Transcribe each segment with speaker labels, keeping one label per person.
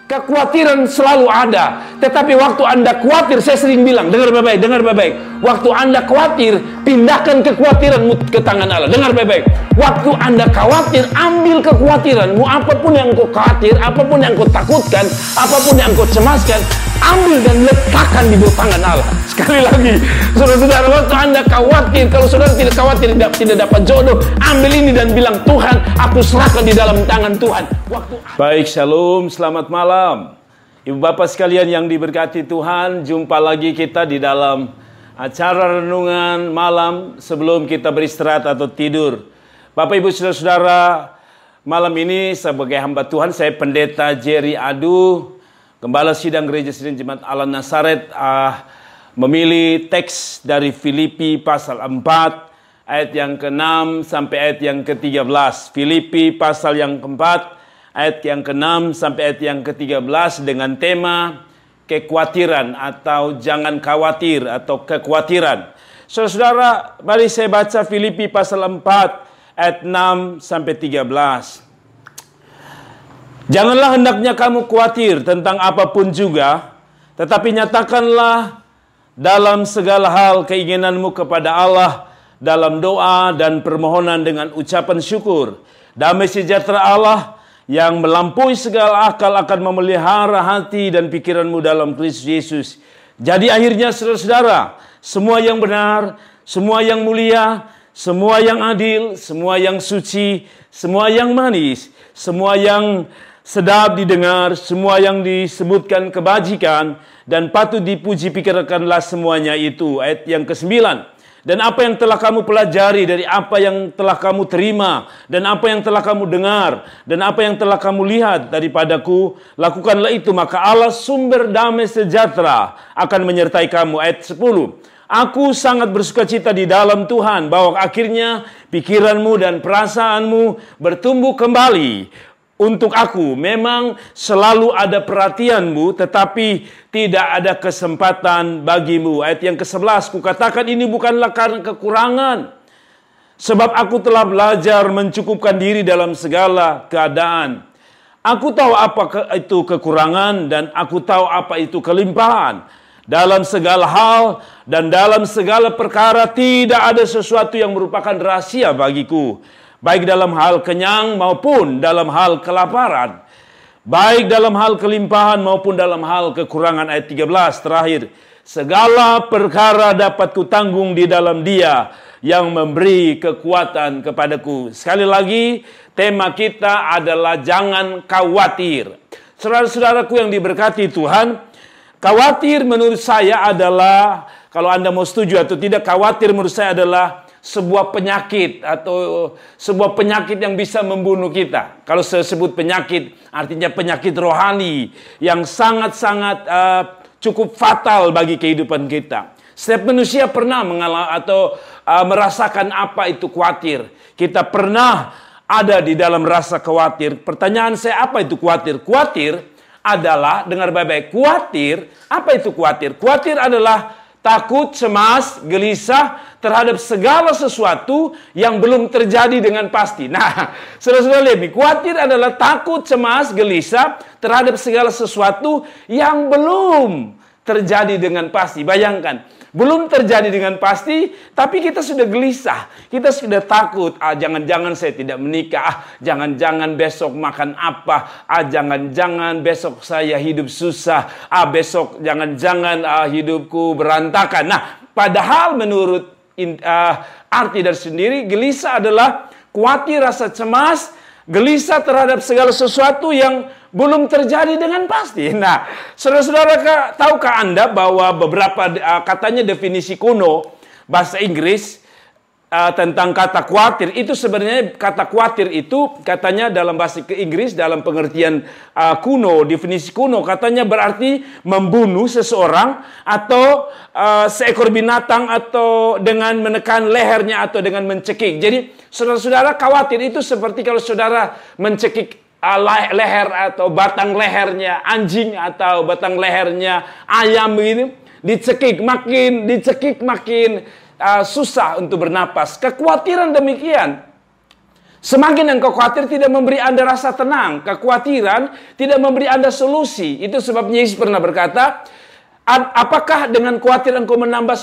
Speaker 1: Kekhawatiran selalu ada. Tetapi waktu Anda khawatir, saya sering bilang, dengar baik-baik, dengar baik-baik. Waktu Anda khawatir, pindahkan kekhawatiranmu ke tangan Allah. Dengar baik-baik. Waktu Anda khawatir, ambil kekhawatiranmu, apapun yang kau khawatir, apapun yang kau takutkan, apapun yang kau cemaskan, ambil dan letakkan di bawah tangan Allah. Sekali lagi, saudara-saudara, waktu Anda khawatir, kalau saudara tidak khawatir, tidak dapat jodoh, ambil ini dan bilang, Tuhan, aku serahkan di dalam tangan Tuhan. Baik, shalom, selamat malam. Ibu bapak sekalian yang diberkati Tuhan, jumpa lagi kita di dalam acara renungan malam sebelum kita beristirahat atau tidur. Bapak ibu saudara-saudara, malam ini sebagai hamba Tuhan, saya Pendeta Jerry Adu, Gembala Sidang Gereja Sidang Jemaat Allah Nazaret, memilih teks dari Filipi pasal 4 ayat yang ke-6 sampai ayat yang ke-13. Filipi pasal yang keempat ayat yang ke-6 sampai ayat yang ke-13 dengan tema kekhawatiran atau jangan khawatir atau kekhawatiran. Saudara-saudara, mari saya baca Filipi pasal 4 ayat 6 sampai 13. Janganlah hendaknya kamu khawatir tentang apapun juga, tetapi nyatakanlah dalam segala hal keinginanmu kepada Allah dalam doa dan permohonan dengan ucapan syukur. Damai sejahtera Allah yang melampaui segala akal akan memelihara hati dan pikiranmu dalam Kristus Yesus. Jadi akhirnya saudara-saudara, semua yang benar, semua yang mulia, semua yang adil, semua yang suci, semua yang manis, semua yang sedap didengar, semua yang disebutkan kebajikan dan patut dipuji, pikirkanlah semuanya itu. Ayat yang ke-9. Dan apa yang telah kamu pelajari dari apa yang telah kamu terima, dan apa yang telah kamu dengar, dan apa yang telah kamu lihat daripadaku, lakukanlah itu, maka Allah sumber damai sejahtera akan menyertai kamu. Ayat 10. Aku sangat bersukacita di dalam Tuhan, bahwa akhirnya pikiranmu dan perasaanmu bertumbuh kembali. Untuk aku memang selalu ada perhatianmu, tetapi tidak ada kesempatan bagimu. Ayat yang ke-11, kukatakan ini bukanlah karena kekurangan, sebab aku telah belajar mencukupkan diri dalam segala keadaan. Aku tahu apa itu kekurangan dan aku tahu apa itu kelimpahan. Dalam segala hal dan dalam segala perkara tidak ada sesuatu yang merupakan rahasia bagiku, baik dalam hal kenyang maupun dalam hal kelaparan, baik dalam hal kelimpahan maupun dalam hal kekurangan. Ayat 13 terakhir, segala perkara dapat kutanggung di dalam Dia yang memberi kekuatan kepadaku. Sekali lagi, tema kita adalah jangan khawatir. Saudara-saudaraku yang diberkati Tuhan, khawatir menurut saya adalah, kalau Anda mau setuju atau tidak, khawatir menurut saya adalah sebuah penyakit atau sebuah penyakit yang bisa membunuh kita. Kalau saya sebut penyakit, artinya penyakit rohani yang sangat-sangat cukup fatal bagi kehidupan kita. Setiap manusia pernah mengalami atau merasakan apa itu khawatir. Kita pernah ada di dalam rasa khawatir. Pertanyaan saya, apa itu khawatir? Khawatir adalah, dengar baik-baik, khawatir, apa itu khawatir? Khawatir adalah takut, cemas, gelisah terhadap segala sesuatu yang belum terjadi dengan pasti. Nah, saudara-saudara lihat nih, khawatir adalah takut, cemas, gelisah terhadap segala sesuatu yang belum terjadi dengan pasti. Bayangkan, belum terjadi dengan pasti, tapi kita sudah gelisah, kita sudah takut. Jangan-jangan saya tidak menikah, jangan-jangan besok makan apa, jangan-jangan besok saya hidup susah, besok jangan-jangan hidupku berantakan. Nah, padahal menurut arti dari sendiri, gelisah adalah khawatir, rasa cemas, gelisah terhadap segala sesuatu yang belum terjadi dengan pasti. Nah, saudara-saudara, tahukah Anda bahwa beberapa katanya definisi kuno bahasa Inggris tentang kata khawatir itu, sebenarnya kata khawatir itu katanya dalam bahasa Inggris, dalam pengertian kuno, definisi kuno, katanya berarti membunuh seseorang atau seekor binatang atau dengan menekan lehernya atau dengan mencekik. Jadi saudara-saudara, khawatir itu seperti kalau saudara mencekik leher atau batang lehernya anjing atau batang lehernya ayam begini, dicekik makin susah untuk bernapas. Kekhawatiran demikian. Semakin engkau khawatir tidak memberi Anda rasa tenang. Kekhawatiran tidak memberi Anda solusi. Itu sebabnya Yesus pernah berkata, apakah dengan khawatir engkau menambah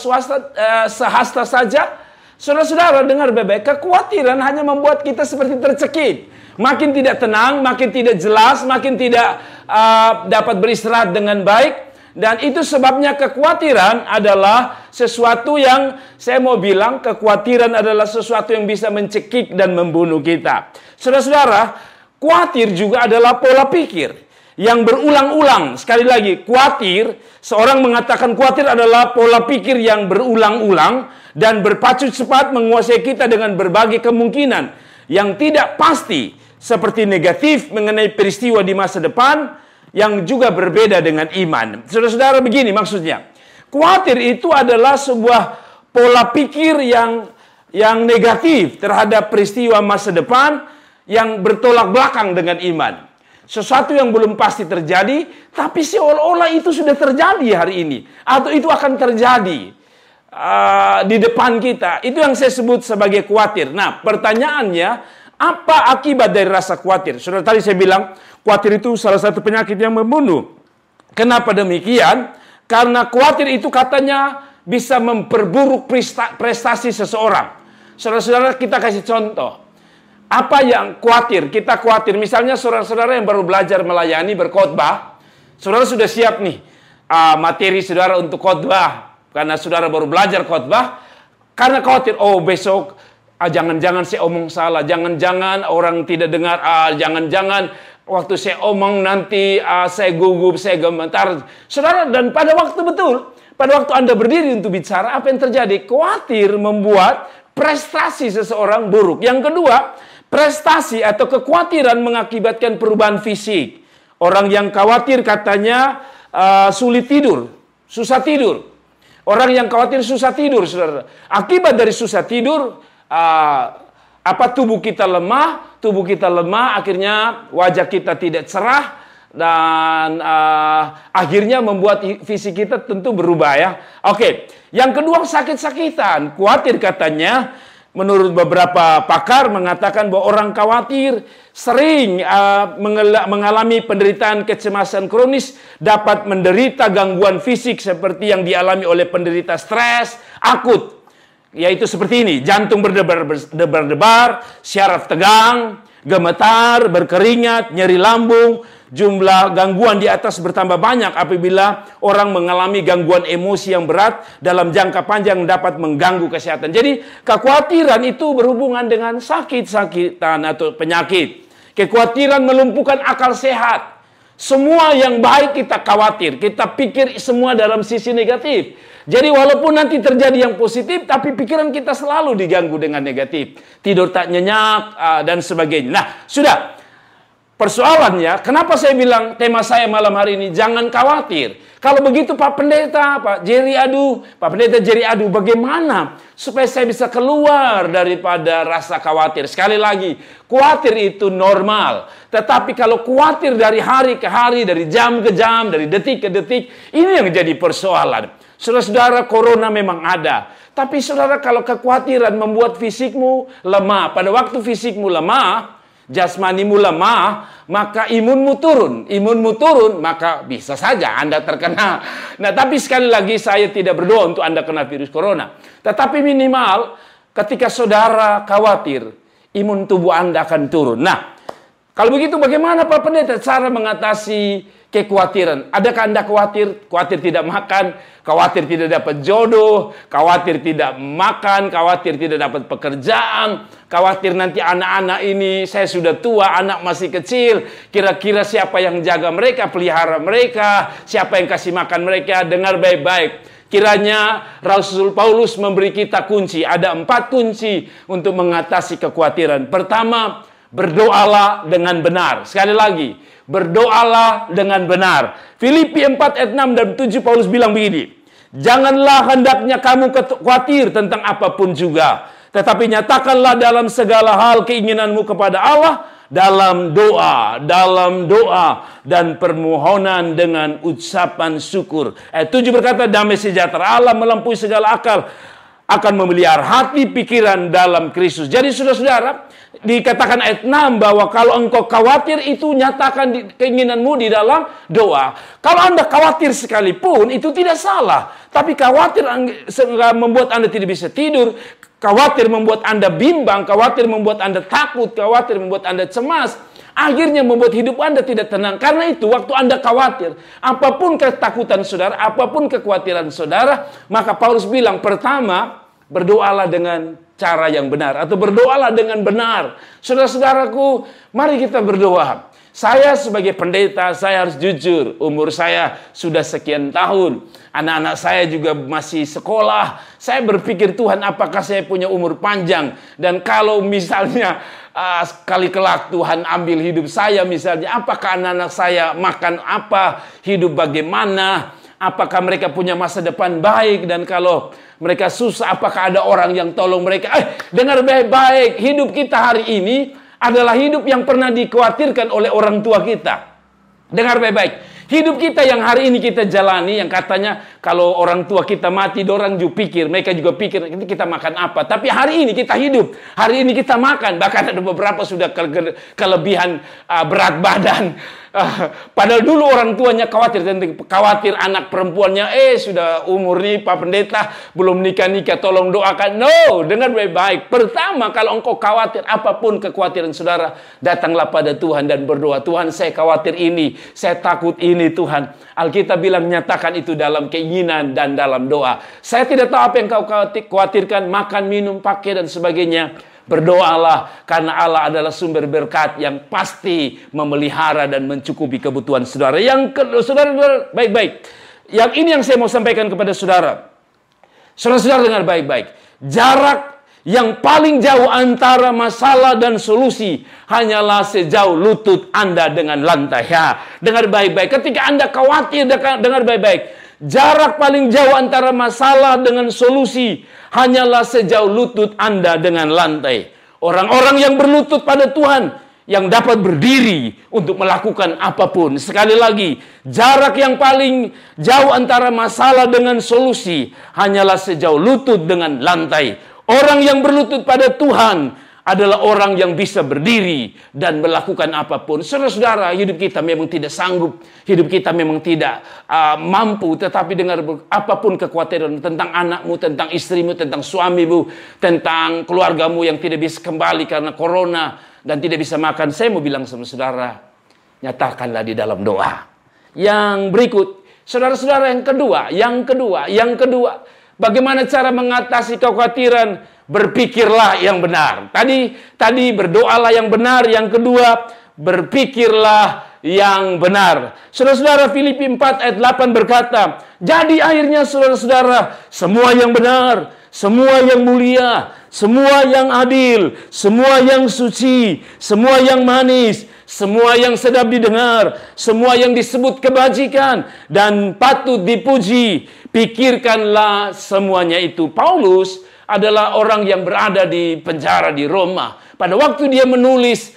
Speaker 1: sehasta saja? Saudara-saudara dengar baik-baik, kekhawatiran hanya membuat kita seperti tercekik. Makin tidak tenang, makin tidak jelas, makin tidak dapat beristirahat dengan baik. Dan itu sebabnya kekhawatiran adalah sesuatu yang, saya mau bilang, kekhawatiran adalah sesuatu yang bisa mencekik dan membunuh kita. Saudara-saudara, khawatir juga adalah pola pikir yang berulang-ulang. Sekali lagi, khawatir, seorang mengatakan khawatir adalah pola pikir yang berulang-ulang dan berpacu cepat menguasai kita dengan berbagai kemungkinan yang tidak pasti, seperti negatif mengenai peristiwa di masa depan, yang juga berbeda dengan iman. Saudara-saudara, begini maksudnya. Khawatir itu adalah sebuah pola pikir yang negatif terhadap peristiwa masa depan yang bertolak belakang dengan iman. Sesuatu yang belum pasti terjadi, tapi seolah-olah itu sudah terjadi hari ini. Atau itu akan terjadi di depan kita. Itu yang saya sebut sebagai khawatir. Nah, pertanyaannya, apa akibat dari rasa khawatir? Saudara, tadi saya bilang, khawatir itu salah satu penyakit yang membunuh. Kenapa demikian? Karena khawatir itu katanya bisa memperburuk prestasi seseorang. Saudara-saudara, kita kasih contoh. Apa yang khawatir? Kita khawatir, misalnya saudara-saudara yang baru belajar melayani, berkhotbah. Saudara sudah siap nih, materi saudara untuk khotbah. Karena saudara baru belajar khotbah. Karena khawatir, oh besok jangan-jangan saya omong salah, jangan-jangan orang tidak dengar, jangan-jangan waktu saya omong nanti saya gugup, saya gemetar. Saudara, dan pada waktu pada waktu Anda berdiri untuk bicara, apa yang terjadi? Khawatir membuat prestasi seseorang buruk. Yang kedua, prestasi atau kekhawatiran mengakibatkan perubahan fisik. Orang yang khawatir katanya sulit tidur, susah tidur. Orang yang khawatir susah tidur, saudara. Akibat dari susah tidur, tubuh kita lemah, akhirnya wajah kita tidak cerah, dan akhirnya membuat fisik kita tentu berubah ya. Oke, yang kedua sakit-sakitan. Khawatir katanya, menurut beberapa pakar mengatakan bahwa orang khawatir sering mengalami penderitaan kecemasan kronis, dapat menderita gangguan fisik seperti yang dialami oleh penderita stres akut. Yaitu seperti ini, jantung berdebar-debar, syaraf tegang, gemetar, berkeringat, nyeri lambung. Jumlah gangguan di atas bertambah banyak apabila orang mengalami gangguan emosi yang berat dalam jangka panjang dapat mengganggu kesehatan. Jadi kekhawatiran itu berhubungan dengan sakit-sakitan atau penyakit. Kekhawatiran melumpuhkan akal sehat. Semua yang baik kita khawatir, kita pikir semua dalam sisi negatif. Jadi walaupun nanti terjadi yang positif, tapi pikiran kita selalu diganggu dengan negatif. Tidur tak nyenyak, dan sebagainya. Nah, sudah. Persoalannya, kenapa saya bilang tema saya malam hari ini, jangan khawatir. Kalau begitu Pak Pendeta Jerry Adu, bagaimana supaya saya bisa keluar daripada rasa khawatir? Sekali lagi, khawatir itu normal. Tetapi kalau khawatir dari hari ke hari, dari jam ke jam, dari detik ke detik, ini yang jadi persoalan. Saudara-saudara, corona memang ada. Tapi saudara, kalau kekhawatiran membuat fisikmu lemah, pada waktu fisikmu lemah, jasmanimu lemah, maka imunmu turun. Imunmu turun, maka bisa saja Anda terkena. Nah, tapi sekali lagi saya tidak berdoa untuk Anda kena virus corona. Tetapi minimal ketika saudara khawatir, imun tubuh Anda akan turun. Nah, kalau begitu bagaimana Pak Pendeta cara mengatasi kekhawatiran? Adakah Anda khawatir? Khawatir tidak makan, khawatir tidak dapat jodoh, khawatir tidak makan, khawatir tidak dapat pekerjaan, khawatir nanti anak-anak ini, saya sudah tua, anak masih kecil, kira-kira siapa yang jaga mereka, pelihara mereka, siapa yang kasih makan mereka? Dengar baik-baik. Kiranya Rasul Paulus memberi kita kunci. Ada 4 kunci untuk mengatasi kekhawatiran. Pertama, berdoalah dengan benar. Sekali lagi, berdoalah dengan benar. Filipi 4 ayat 6 dan 7 Paulus bilang begini, janganlah hendaknya kamu khawatir tentang apapun juga, tetapi nyatakanlah dalam segala hal keinginanmu kepada Allah dalam doa dan permohonan dengan ucapan syukur. Ayat 7 berkata, damai sejahtera Allah melampaui segala akal akan memelihara hati pikiran dalam Kristus. Jadi saudara-saudara, Dikatakan ayat 6 bahwa kalau engkau khawatir itu nyatakan keinginanmu di dalam doa. Kalau Anda khawatir sekalipun itu tidak salah. Tapi khawatir membuat Anda tidak bisa tidur, khawatir membuat Anda bimbang, khawatir membuat Anda takut, khawatir membuat Anda cemas. Akhirnya membuat hidup Anda tidak tenang. Karena itu waktu Anda khawatir, apapun ketakutan saudara, apapun kekhawatiran saudara, maka Paulus bilang pertama, berdoalah dengan cara yang benar. Atau berdoalah dengan benar. Saudara-saudaraku, mari kita berdoa. Saya sebagai pendeta, saya harus jujur. Umur saya sudah sekian tahun. Anak-anak saya juga masih sekolah. Saya berpikir, Tuhan, apakah saya punya umur panjang? Dan kalau misalnya sekali kelak Tuhan ambil hidup saya misalnya, apakah anak-anak saya makan apa? Hidup bagaimana? Apakah mereka punya masa depan baik? Dan kalau mereka susah, apakah ada orang yang tolong mereka? Dengar baik-baik. Hidup kita hari ini adalah hidup yang pernah dikhawatirkan oleh orang tua kita. Dengar baik-baik. Hidup kita yang hari ini kita jalani, yang katanya kalau orang tua kita mati, orang juga pikir, mereka juga pikir kita makan apa. Tapi hari ini kita hidup, hari ini kita makan. Bahkan ada beberapa sudah kelebihan berat badan. Padahal dulu orang tuanya khawatir anak perempuannya, sudah umur nih Pak Pendeta, belum nikah-nikah, tolong doakan. No, dengar baik-baik. Pertama, kalau engkau khawatir, apapun kekhawatiran saudara, datanglah pada Tuhan dan berdoa. Tuhan, saya khawatir ini, saya takut ini Tuhan. Alkitab bilang nyatakan itu dalam keinginan dan dalam doa. Saya tidak tahu apa yang kau khawatirkan, makan, minum, pakai dan sebagainya. Berdoalah karena Allah adalah sumber berkat yang pasti memelihara dan mencukupi kebutuhan saudara. Saudara baik-baik. Yang ini yang saya mau sampaikan kepada saudara. Saudara dengar baik-baik. Jarak yang paling jauh antara masalah dan solusi hanyalah sejauh lutut Anda dengan lantai. Ya, dengar baik-baik. Ketika Anda khawatir, dengar baik-baik. Jarak paling jauh antara masalah dengan solusi hanyalah sejauh lutut Anda dengan lantai. Orang-orang yang berlutut pada Tuhan yang dapat berdiri untuk melakukan apapun. Sekali lagi, jarak yang paling jauh antara masalah dengan solusi hanyalah sejauh lutut dengan lantai. Orang yang berlutut pada Tuhan adalah orang yang bisa berdiri dan melakukan apapun. Saudara-saudara, hidup kita memang tidak sanggup, hidup kita memang tidak mampu, tetapi dengar apapun kekhawatiran tentang anakmu, tentang istrimu, tentang suamimu, tentang keluargamu yang tidak bisa kembali karena corona dan tidak bisa makan, saya mau bilang sama saudara, nyatakanlah di dalam doa. Yang berikut, saudara-saudara, yang kedua, bagaimana cara mengatasi kekhawatiran? Berpikirlah yang benar. Tadi berdoalah yang benar. Yang kedua, berpikirlah yang benar. Saudara-saudara, Filipi 4 ayat 8 berkata, jadi akhirnya saudara-saudara, semua yang benar, semua yang mulia, semua yang adil, semua yang suci, semua yang manis, semua yang sedap didengar, semua yang disebut kebajikan dan patut dipuji, pikirkanlah semuanya itu. Paulus adalah orang yang berada di penjara di Roma. Pada waktu dia menulis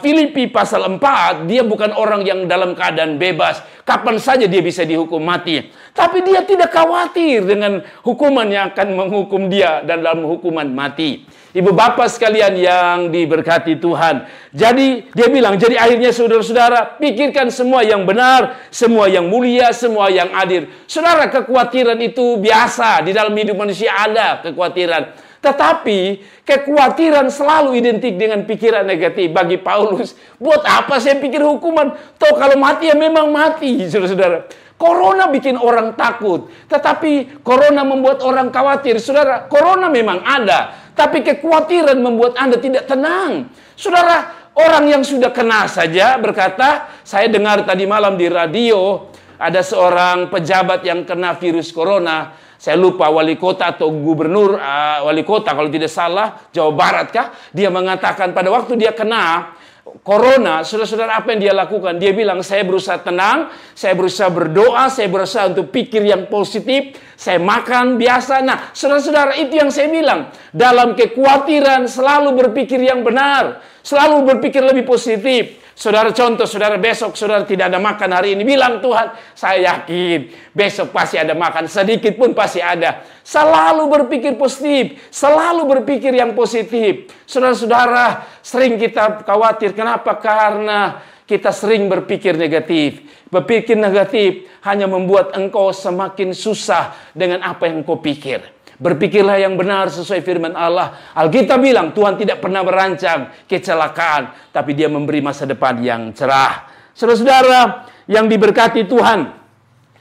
Speaker 1: Filipi pasal 4, dia bukan orang yang dalam keadaan bebas. Kapan saja dia bisa dihukum mati. Tapi dia tidak khawatir dengan hukuman yang akan menghukum dia dan dalam hukuman mati. Ibu bapak sekalian yang diberkati Tuhan. Jadi dia bilang, jadi akhirnya saudara-saudara, pikirkan semua yang benar, semua yang mulia, semua yang adil. Saudara, kekhawatiran itu biasa. Di dalam hidup manusia ada kekhawatiran. Tetapi kekhawatiran selalu identik dengan pikiran negatif. Bagi Paulus, buat apa saya pikir hukuman? Toh kalau mati ya memang mati, saudara-saudara. Corona bikin orang takut. Tetapi corona membuat orang khawatir. Saudara, corona memang ada. Tapi kekhawatiran membuat Anda tidak tenang. Saudara, orang yang sudah kena saja berkata, saya dengar tadi malam di radio, ada seorang pejabat yang kena virus corona. Saya lupa wali kota atau gubernur, wali kota kalau tidak salah, Jawa Barat kah? Dia mengatakan pada waktu dia kena corona, saudara-saudara, apa yang dia lakukan? Dia bilang, saya berusaha tenang, saya berusaha berdoa, saya berusaha untuk pikir yang positif, saya makan biasa. Nah, saudara-saudara, itu yang saya bilang. Dalam kekhawatiran selalu berpikir yang benar, selalu berpikir lebih positif. Saudara contoh, saudara besok saudara tidak ada makan hari ini. Bilang Tuhan, saya yakin besok pasti ada makan. Sedikit pun pasti ada. Selalu berpikir positif. Selalu berpikir yang positif. Saudara-saudara, sering kita khawatir. Kenapa? Karena kita sering berpikir negatif. Berpikir negatif hanya membuat engkau semakin susah dengan apa yang engkau pikir. Berpikirlah yang benar sesuai firman Allah. Alkitab bilang Tuhan tidak pernah merancang kecelakaan, tapi Dia memberi masa depan yang cerah. Saudara-saudara yang diberkati Tuhan,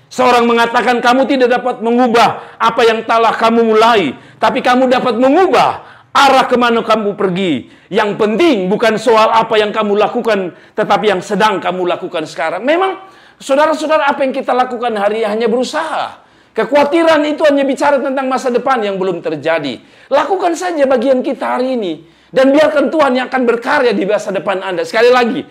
Speaker 1: seorang mengatakan kamu tidak dapat mengubah apa yang telah kamu mulai, tapi kamu dapat mengubah arah kemana kamu pergi. Yang penting bukan soal apa yang kamu lakukan, tetapi yang sedang kamu lakukan sekarang. Memang saudara-saudara, apa yang kita lakukan hari ini hanya berusaha. Kekhawatiran itu hanya bicara tentang masa depan yang belum terjadi. Lakukan saja bagian kita hari ini. Dan biarkan Tuhan yang akan berkarya di masa depan Anda. Sekali lagi,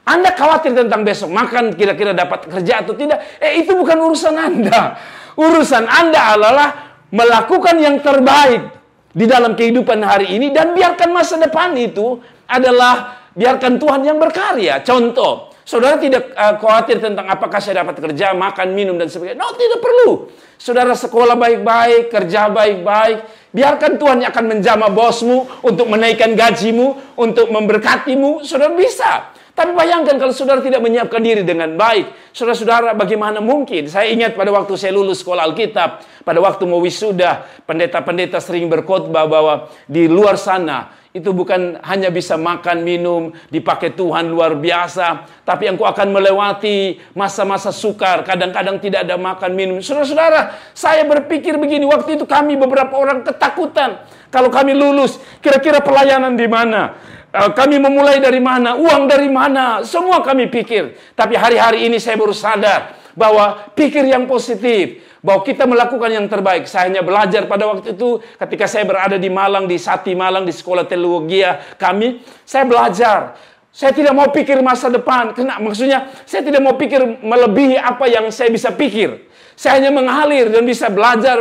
Speaker 1: Anda khawatir tentang besok makan, kira-kira dapat kerja atau tidak. Itu bukan urusan Anda. Urusan Anda adalah melakukan yang terbaik di dalam kehidupan hari ini. Dan biarkan masa depan itu adalah biarkan Tuhan yang berkarya. Contoh, saudara tidak khawatir tentang apakah saya dapat kerja, makan, minum, dan sebagainya. No, tidak perlu. Saudara sekolah baik-baik, kerja baik-baik. Biarkan Tuhan yang akan menjamah bosmu untuk menaikkan gajimu, untuk memberkatimu. Saudara bisa. Tapi bayangkan kalau saudara tidak menyiapkan diri dengan baik. Saudara-saudara, bagaimana mungkin? Saya ingat pada waktu saya lulus sekolah Alkitab, pada waktu mau wisuda, pendeta-pendeta sering berkhotbah bahwa di luar sana itu bukan hanya bisa makan, minum, dipakai Tuhan luar biasa. Tapi engkau akan melewati masa-masa sukar. Kadang-kadang tidak ada makan, minum. Saudara-saudara, saya berpikir begini. Waktu itu kami beberapa orang ketakutan. Kalau kami lulus, kira-kira pelayanan di mana? Kami memulai dari mana? Uang dari mana? Semua kami pikir. Tapi hari-hari ini saya baru sadar bahwa pikir yang positif. Bahwa kita melakukan yang terbaik. Saya hanya belajar pada waktu itu ketika saya berada di Malang, di Sati Malang, di sekolah teologi kami. Saya belajar. Saya tidak mau pikir masa depan. Maksudnya, saya tidak mau pikir melebihi apa yang saya bisa pikir. Saya hanya mengalir dan bisa belajar.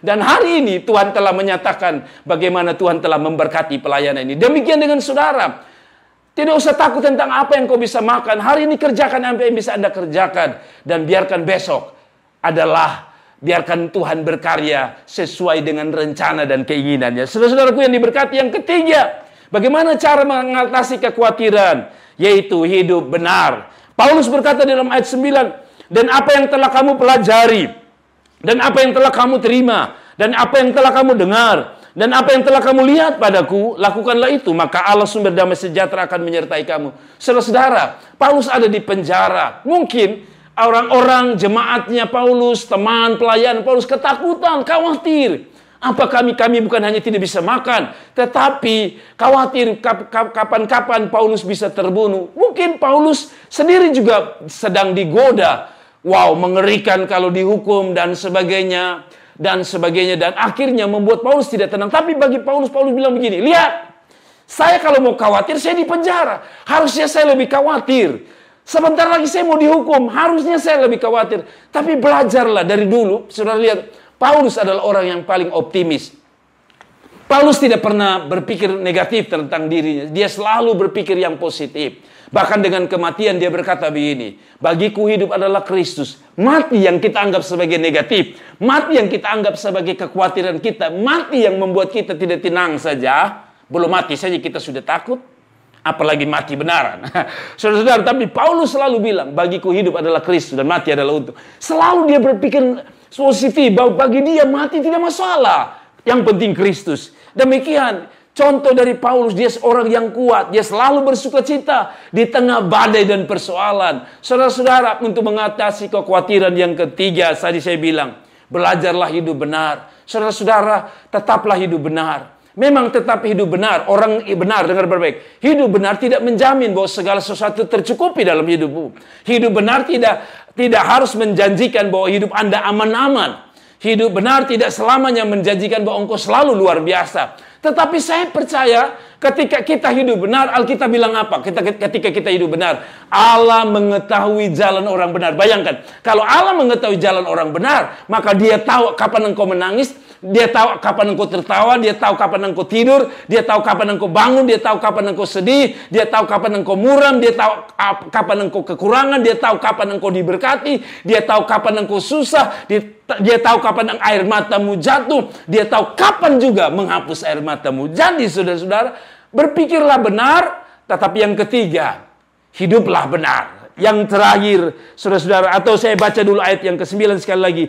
Speaker 1: Dan hari ini Tuhan telah menyatakan bagaimana Tuhan telah memberkati pelayanan ini. Demikian dengan saudara. Tidak usah takut tentang apa yang kau bisa makan. Hari ini kerjakan apa yang bisa Anda kerjakan. Dan biarkan besok adalah biarkan Tuhan berkarya sesuai dengan rencana dan keinginannya. Saudara-saudaraku yang diberkati, yang ketiga, bagaimana cara mengatasi kekhawatiran? Yaitu hidup benar. Paulus berkata dalam ayat 9, dan apa yang telah kamu pelajari, dan apa yang telah kamu terima, dan apa yang telah kamu dengar, dan apa yang telah kamu lihat padaku, lakukanlah itu, maka Allah sumber damai sejahtera akan menyertai kamu. Saudara-saudara, Paulus ada di penjara. Mungkin orang-orang jemaatnya Paulus, teman pelayan Paulus ketakutan, khawatir. Apa kami bukan hanya tidak bisa makan, tetapi khawatir kapan-kapan Paulus bisa terbunuh. Mungkin Paulus sendiri juga sedang digoda. Wow, mengerikan kalau dihukum dan sebagainya. Dan akhirnya membuat Paulus tidak tenang. Tapi bagi Paulus bilang begini, lihat, saya kalau mau khawatir, saya di penjara. Harusnya saya lebih khawatir. Sebentar lagi saya mau dihukum, harusnya saya lebih khawatir. Tapi belajarlah dari dulu. Saudara lihat, Paulus adalah orang yang paling optimis. Paulus tidak pernah berpikir negatif tentang dirinya. Dia selalu berpikir yang positif. Bahkan dengan kematian dia berkata begini, bagiku hidup adalah Kristus. Mati yang kita anggap sebagai negatif, mati yang kita anggap sebagai kekhawatiran kita, mati yang membuat kita tidak tenang saja. Belum mati saja kita sudah takut. Apalagi mati benaran. Saudara-saudara, tapi Paulus selalu bilang, bagiku hidup adalah Kristus dan mati adalah untuk. Selalu dia berpikir positif, bahwa bagi dia mati tidak masalah. Yang penting Kristus. Demikian contoh dari Paulus, dia seorang yang kuat. Dia selalu bersukacita di tengah badai dan persoalan. Saudara-saudara, untuk mengatasi kekhawatiran yang ketiga, tadi saya bilang, belajarlah hidup benar. Saudara-saudara, tetaplah hidup benar. Memang tetap hidup benar. Orang benar, dengar baik. Hidup benar tidak menjamin bahwa segala sesuatu tercukupi dalam hidupmu. Hidup benar tidak harus menjanjikan bahwa hidup Anda aman-aman. Hidup benar tidak selamanya menjanjikan bahwa engkau selalu luar biasa. Tetapi saya percaya ketika kita hidup benar, Alkitab bilang apa? Ketika kita hidup benar, Allah mengetahui jalan orang benar. Bayangkan, kalau Allah mengetahui jalan orang benar, maka Dia tahu kapan engkau menangis, Dia tahu kapan engkau tertawa, Dia tahu kapan engkau tidur, Dia tahu kapan engkau bangun, Dia tahu kapan engkau sedih, Dia tahu kapan engkau muram, Dia tahu kapan engkau kekurangan, Dia tahu kapan engkau diberkati, Dia tahu kapan engkau susah, Dia tahu kapan air matamu jatuh, Dia tahu kapan juga menghapus air matamu. Jadi saudara-saudara, berpikirlah benar, tetapi yang ketiga, hiduplah benar. Yang terakhir, saudara-saudara, atau saya baca dulu ayat yang ke-9 sekali lagi.